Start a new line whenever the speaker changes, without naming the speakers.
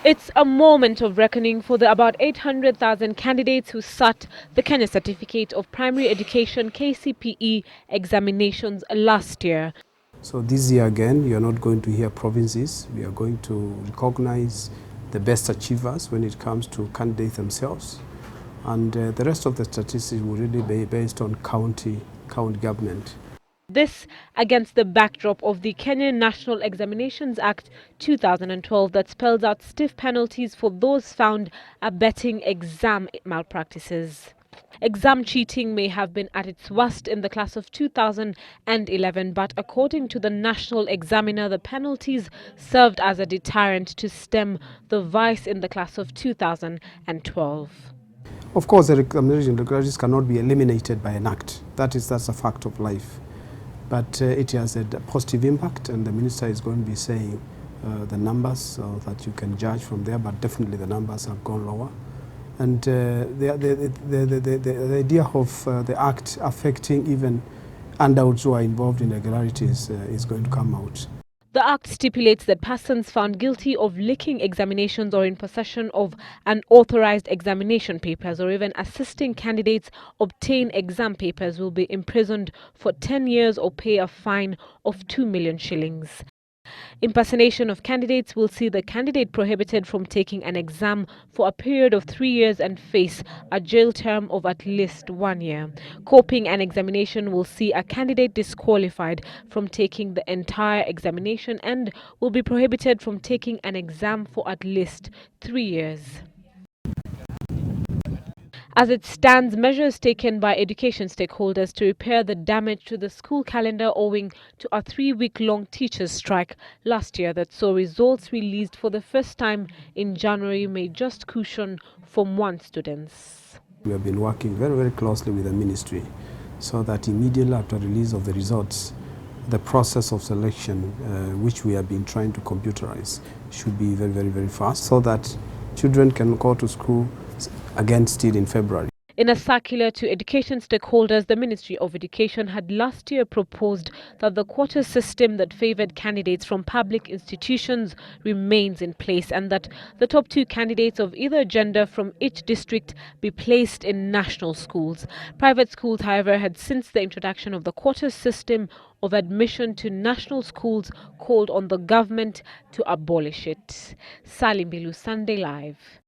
It's a moment of reckoning for the about 800,000 candidates who sat the Kenya Certificate of Primary Education KCPE examinations last year.
So this year again, you're not going to hear provinces. We are going to recognize the best achievers when it comes to candidates themselves. And the rest of the statistics will really be based on county government.
This against the backdrop of the Kenya National Examinations Act 2012 that spells out stiff penalties for those found abetting exam malpractices. Exam cheating may have been at its worst in the class of 2011, but according to the national examiner, the penalties served as a deterrent to stem the vice in the class of 2012.
Of course, the examination irregularities cannot be eliminated by an act. That's a fact of life. But it has a positive impact, and the minister is going to be saying the numbers so that you can judge from there, but definitely the numbers have gone lower. And the idea of the act affecting even handouts who are involved in irregularities is going to come out.
The Act stipulates that persons found guilty of leaking examinations or in possession of unauthorized examination papers or even assisting candidates obtain exam papers will be imprisoned for 10 years or pay a fine of 2 million shillings. Impersonation of candidates will see the candidate prohibited from taking an exam for a period of 3 years and face a jail term of at least 1 year. Copying an examination will see a candidate disqualified from taking the entire examination and will be prohibited from taking an exam for at least 3 years. As it stands, measures taken by education stakeholders to repair the damage to the school calendar owing to a 3-week-long teachers' strike last year that saw results released for the first time in January may just cushion Form 1 students.
We have been working very, very closely with the ministry so that immediately after release of the results, the process of selection, which we have been trying to computerize, should be very, very, very fast so that children can go to school again still in February.
In a circular to education stakeholders, the Ministry of Education had last year proposed that the quota system that favoured candidates from public institutions remains in place and that the top 2 candidates of either gender from each district be placed in national schools. Private schools, however, had since the introduction of the quota system of admission to national schools called on the government to abolish it. Mbilu, Sunday Live.